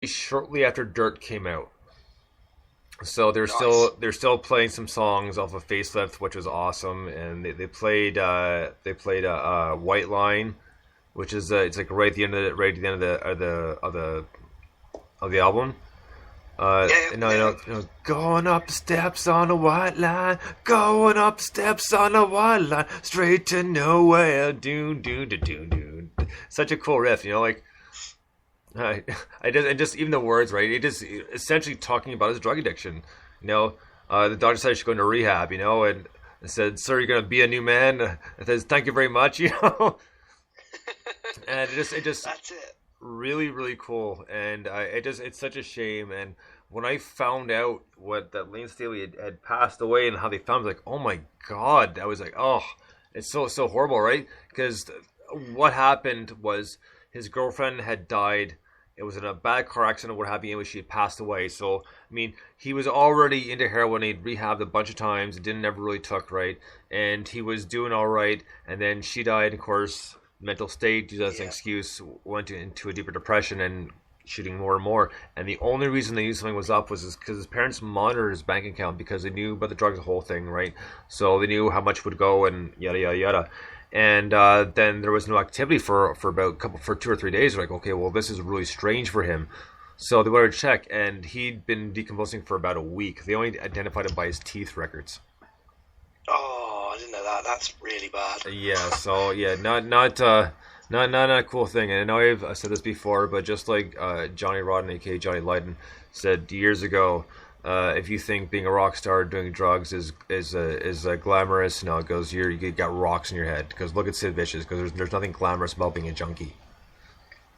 shortly after Dirt came out. So Nice. they're still playing some songs off of Facelift, which was awesome, and they played White Line, which is it's like right at the end of the album. Yeah, yeah. Going up the steps on a white line, going up the steps on a white line, straight to nowhere, do do do do do. Such a cool riff, like I just and just even the words, right? It just essentially talking about his drug addiction. The doctor said he should go into rehab, and said, "Sir, you're gonna be a new man." It says, "Thank you very much," and it just That's it. really really cool, and it's such a shame. And when I found out that Lane Staley had passed away and how they found him, I was like, oh my god, I was like, oh, it's so horrible, right? Because what happened was his girlfriend had died. It was in a bad car accident or what have you, and she had passed away. So, I mean, he was already into heroin. He'd rehabbed a bunch of times. It didn't ever really took, right? And he was doing all right. And then she died, of course, mental state, used as an Yeah. excuse, went into a deeper depression and shooting more and more. And the only reason they knew something was up was because his parents monitored his bank account because they knew about the drugs, the whole thing, right? So they knew how much would go and yada, yada, yada. And then there was no activity for for 2 or 3 days. They're like, okay, well, this is really strange for him. So they went to check, and he'd been decomposing for about a week. They only identified him by his teeth records. Oh, I didn't know that. That's really bad. Yeah, so yeah, not a cool thing. And I know I've said this before, but just like Johnny Rodden, aka Johnny Lydon, said years ago, if you think being a rock star doing drugs is glamorous, no, it goes you got rocks in your head. Because look at Sid Vicious, because there's nothing glamorous about being a junkie.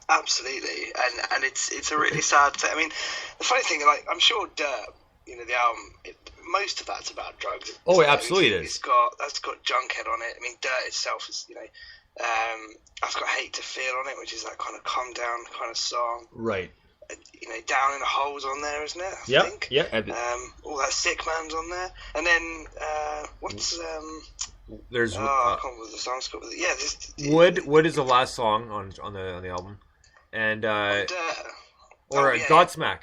Absolutely, and it's a really sad thing. I mean, the funny thing, like I'm sure Dirt, the album, most of that's about drugs. Oh, So absolutely it it's is. got Junkhead on it. I mean, Dirt itself is that's got Hate to Feel on it, which is that kind of calm down kind of song. Right. Down in the Hole's on there, isn't it? I Yep. think. Yep. All that Sick Man's on there, and then what's There's I can't remember what the song's called. Yeah, just Wood is the last song on the album, and Dirt. or Yeah. Godsmack.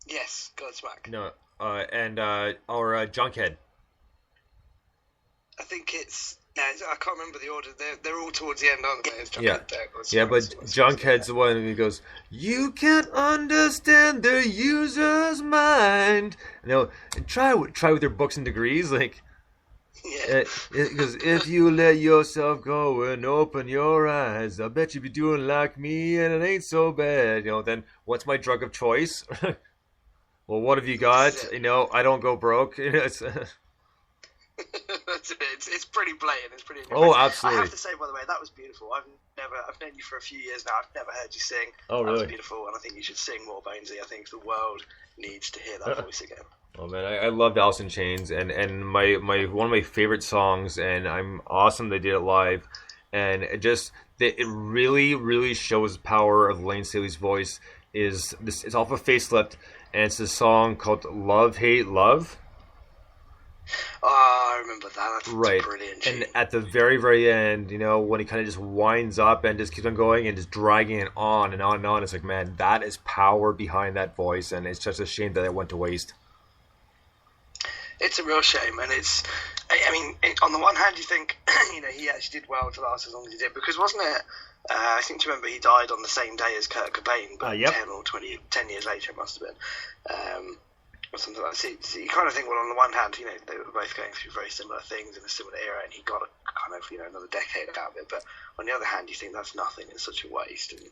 Yes, Godsmack. No, and or Junkhead. I think it's I can't remember the order. They're all towards the end, aren't they? It's Yeah. Godsmack, Yeah, but Godsmack, Junkhead's the one who goes, "You can't understand the user's mind." Try with your books and degrees, like. yeah. Because if you let yourself go and open your eyes, I bet you'd be doing like me, and it ain't so bad. Then what's my drug of choice? Well, what have you got? I don't go broke. That's it. It's pretty blatant. It's pretty. Oh, I absolutely. have to say, by the way, that was beautiful. I've known you for a few years now. I've never heard you sing. Oh, That was really? beautiful, and I think you should sing more, Bonesy. I think the world needs to hear that voice again. Oh man, I loved Alice in Chains, and my one of my favorite songs, and I'm awesome they did it live, and it really really shows the power of Lane Staley's voice. Is this? It's off of Facelift, and it's a song called "Love Hate Love." Oh, I remember that. That's Right. brilliant. And at the very, very end, when he kind of just winds up and just keeps on going and just dragging it on and on and on, it's like, man, that is power behind that voice, and it's just a shame that it went to waste. It's a real shame, and I mean, on the one hand, you think, he actually did well to last as long as he did, because wasn't it, I seem to remember he died on the same day as Kurt Cobain, but Yep. 10 years later it must have been, or something like that. So you kind of think, well, on the one hand, they were both going through very similar things in a similar era, and he got a kind of, another decade out of it, but on the other hand, you think that's nothing, it's such a waste, and,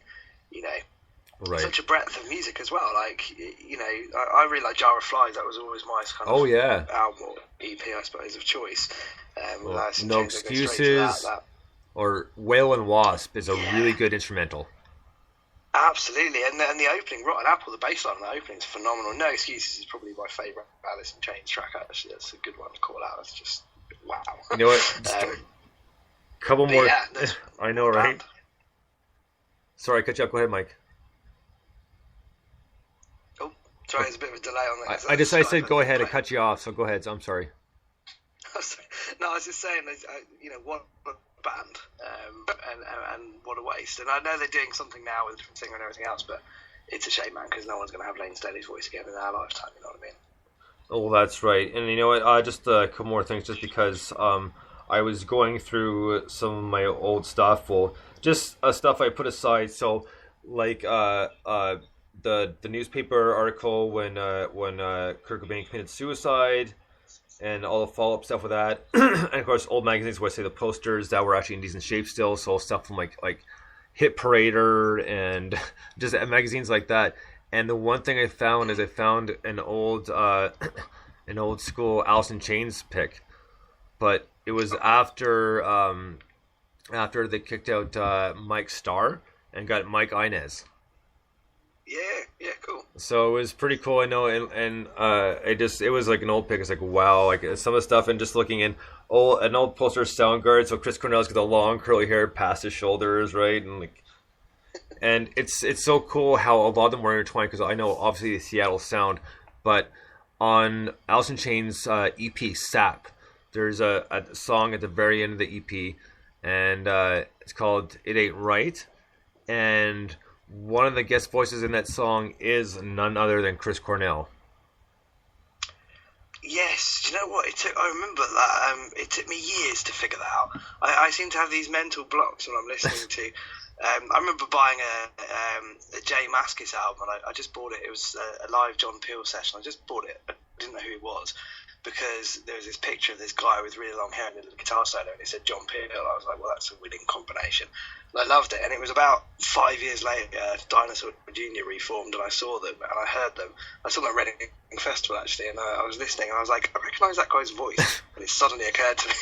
Right. such a breadth of music as well. Like, I really like Jar of Flies. That was always my kind of Oh yeah. album or EP, I suppose, of choice. Well, Alice in No Chains, I go straight to Excuses. that. Or Whale and Wasp is a Yeah. really good instrumental. Absolutely, and the opening, Rotten Apple, the bass line on the opening is phenomenal. No Excuses is probably my favourite Alice in Chains track, actually. That's a good one to call out. It's just, wow. You know what? Just a couple But more. yeah, there's I know, right? band. Sorry, I cut you up. Go ahead, Mike. Oh, sorry, there's a bit of a delay on that. I said go ahead. I cut you off, so go ahead. I'm sorry. No, I was just saying, what a band, and what a waste. And I know they're doing something now with a different singer and everything else, but it's a shame, man, because no one's going to have Lane Staley's voice again in our lifetime. You know what I mean? Oh, that's right. And you know what? Just a couple more things, just because I was going through some of my old stuff. Well, just stuff I put aside. So, like the newspaper article when Kurt Cobain committed suicide, and all the follow-up stuff with that, and of course old magazines where I say the posters that were actually in decent shape still. So stuff from like Hit Parader and just magazines like that. And the one thing I found is I found an old school Alice in Chains pick, but it was after they kicked out Mike Starr and got Mike Inez. Yeah, cool. So it was pretty cool, I know, and it was like an old pick. It's like, wow, like some of the stuff, and just looking in an old poster of Soundgarden. So Chris Cornell's got the long curly hair past his shoulders, right, and like. And it's so cool how a lot of them were intertwined, because I know obviously the Seattle sound, but on Alice in Chains EP Sap, there's a song at the very end of the EP, and it's called It Ain't Right, and one of the guest voices in that song is none other than Chris Cornell. Yes, do you know what? I remember that. It took me years to figure that out. I seem to have these mental blocks when I'm listening to. I remember buying a Jay Mascis album, and I just bought it. It was a live John Peel session. I just bought it. I didn't know who he was, because there was this picture of this guy with really long hair and a little guitar solo, and it said John Peel. I was like, well, that's a winning combination. And I loved it. And it was about 5 years later, Dinosaur Jr. reformed, and I saw them, and I heard them. I saw them at Reading Festival, actually, and I was listening, and I was like, I recognise that guy's voice. And it suddenly occurred to me,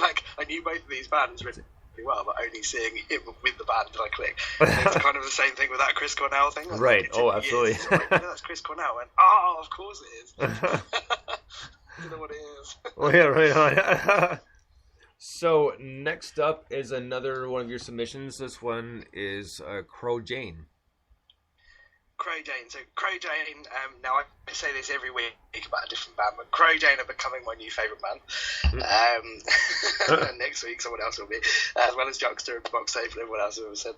like, I knew both of these bands really well, but only seeing him with the band did I click. And it's kind of the same thing with that Chris Cornell thing. Right, absolutely. Like, yeah, that's Chris Cornell. I went, oh, of course it is. I don't know what it is. Well, yeah, right on. So, next up is another one of your submissions. This one is Crow Jane. Crow Jane. So Crow Jane, now I say this every week about a different band, but Crow Jane are becoming my new favourite band. Next week someone else will be, as well as Juxta and Box Safe and everyone else who has said.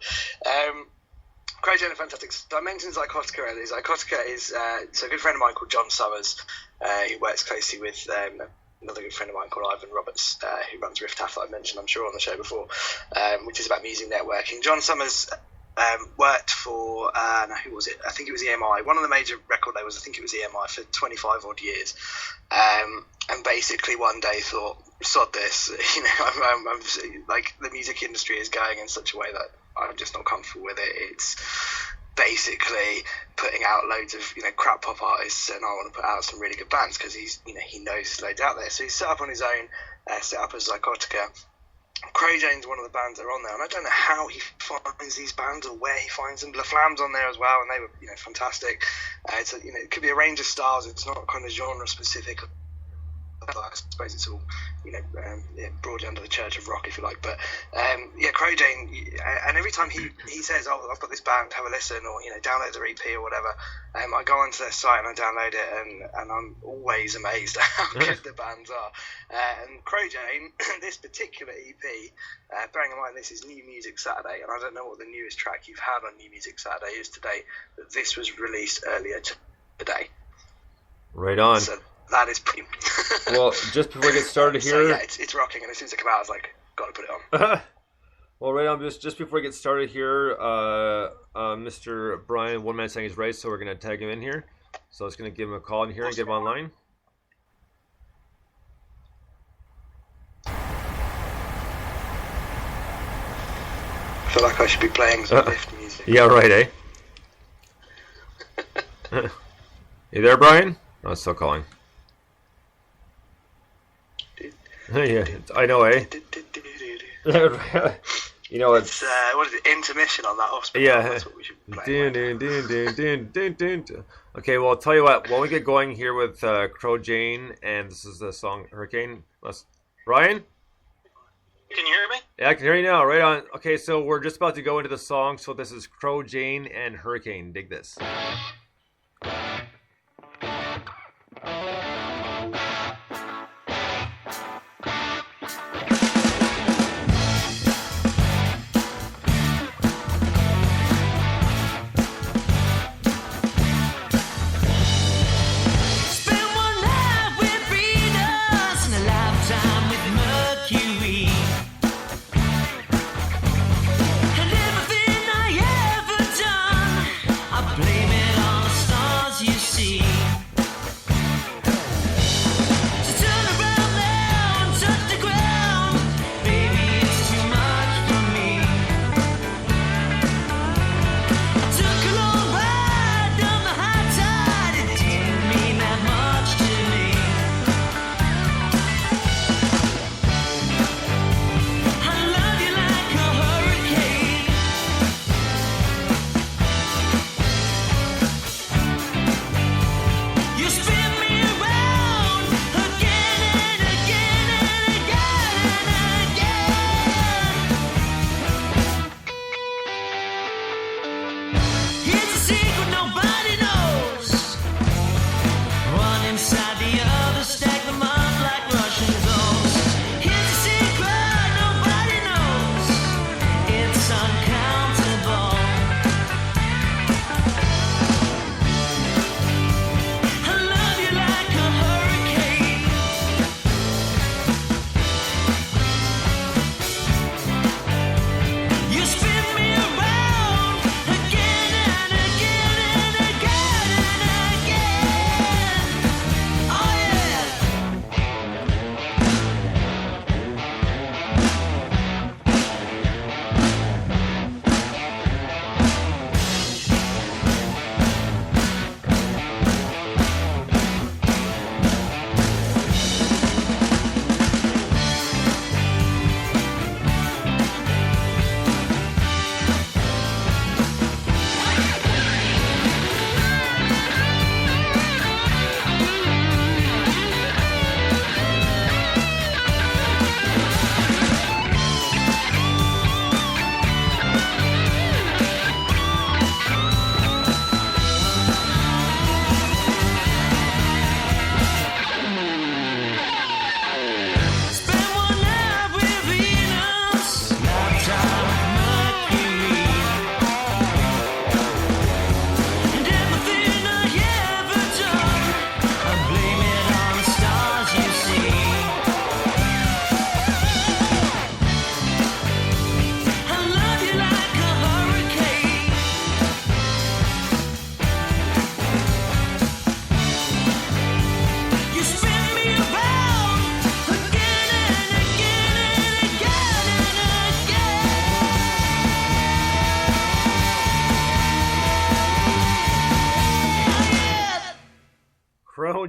Crow Jane are fantastic. So I mentioned Zycotica earlier. Zycotica is so a good friend of mine called John Summers, who works closely with another good friend of mine called Ivan Roberts, who runs Rift Taff that I've mentioned, I'm sure, on the show before, which is about music networking. John Summers worked for, who was it? I think it was EMI, one of the major record labels. I think it was EMI for 25 odd years. And basically one day thought, sod this, I'm like, the music industry is going in such a way that I'm just not comfortable with it. It's basically putting out loads of crap pop artists, and I want to put out some really good bands, because he knows loads out there. So he's set up on his own, set up as Zycotica. Crow Jane's one of the bands that are on there, and I don't know how he finds these bands or where he finds them. La Flamme's on there as well, and they were fantastic. It could be a range of styles. It's not kind of genre specific. I suppose it's all broadly under the church of rock, if you like. But Crow Jane, and every time he says, "Oh, I've got this band, have a listen," or download their EP or whatever, I go onto their site and I download it, and I'm always amazed at how good the bands are. And Crow Jane, this particular EP, bearing in mind this is New Music Saturday, and I don't know what the newest track you've had on New Music Saturday is today, but this was released earlier today. Right on. So that is pretty. Well, just before we get started here, so, yeah, it's rocking, and as soon as it came out, I was like, got to put it on. Well, right on. Just before we get started here, Mr. Brian, One Man Saying His Right, so we're going to tag him in here. So I was going to give him a call in here and get him online. I feel like I should be playing some lift music. Yeah, right, eh? You there, Brian? No, it's still calling. Yeah, I know, eh? It's what is it? Intermission on that offspring. Yeah. That's what we should play. Okay, well, I'll tell you what. When we get going here with Crow Jane, and this is the song Hurricane. Brian? Can you hear me? Yeah, I can hear you now. Right on. Okay, so we're just about to go into the song. So this is Crow Jane and Hurricane. Dig this.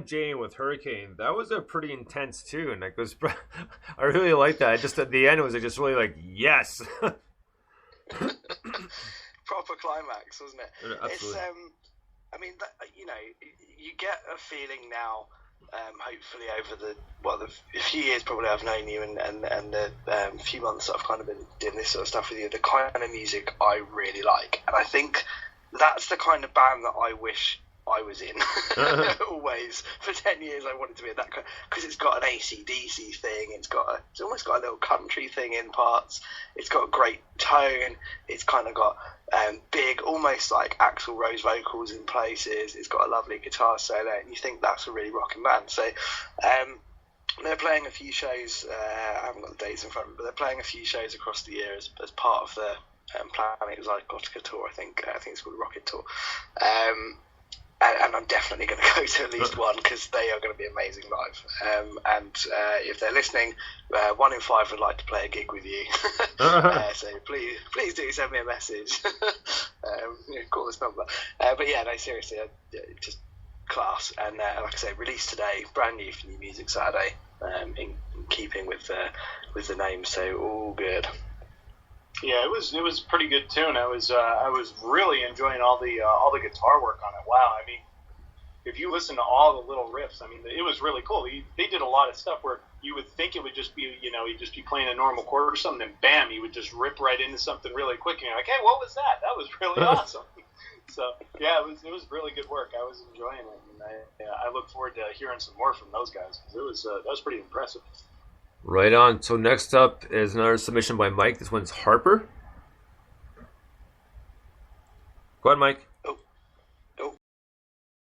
Jane with Hurricane, that was a pretty intense tune. Like, I really like that. Just at the end, it was just really like, yes. Proper climax, wasn't it? Absolutely. I mean, you get a feeling now. Hopefully, over the few years probably I've known you, and the few months that I've kind of been doing this sort of stuff with you, the kind of music I really like, and I think that's the kind of band that I wish I was in. Always for 10 years I wanted to be in that, because it's got an AC/DC thing, it's almost got a little country thing in parts, it's got a great tone, it's kind of got big, almost like Axl Rose vocals in places, it's got a lovely guitar solo, and you think that's a really rocking band. So they're playing a few shows, I haven't got the dates in front of me, but they're playing a few shows across the year as part of the Planet Exotica tour. I think it's called the Rocket Tour. And I'm definitely going to go to at least one, because they are going to be amazing live. And if they're listening, 1 in 5 would like to play a gig with you. So please do send me a message. Call this number. But yeah, no, seriously, just class. And like I say, released today, brand new for New Music Saturday, in keeping with the name. So all good. Yeah, it was a pretty good tune. I was really enjoying all the guitar work on it. Wow, I mean, if you listen to all the little riffs, I mean, it was really cool. They did a lot of stuff where you would think it would just be, you'd just be playing a normal chord or something, and bam, you would just rip right into something really quick, and you're like, hey, what was that? That was really awesome. So yeah, it was really good work. I was enjoying it, and I look forward to hearing some more from those guys, because that was pretty impressive. Right on. So next up is another submission by Mike. This one's Harper. Go ahead, Mike.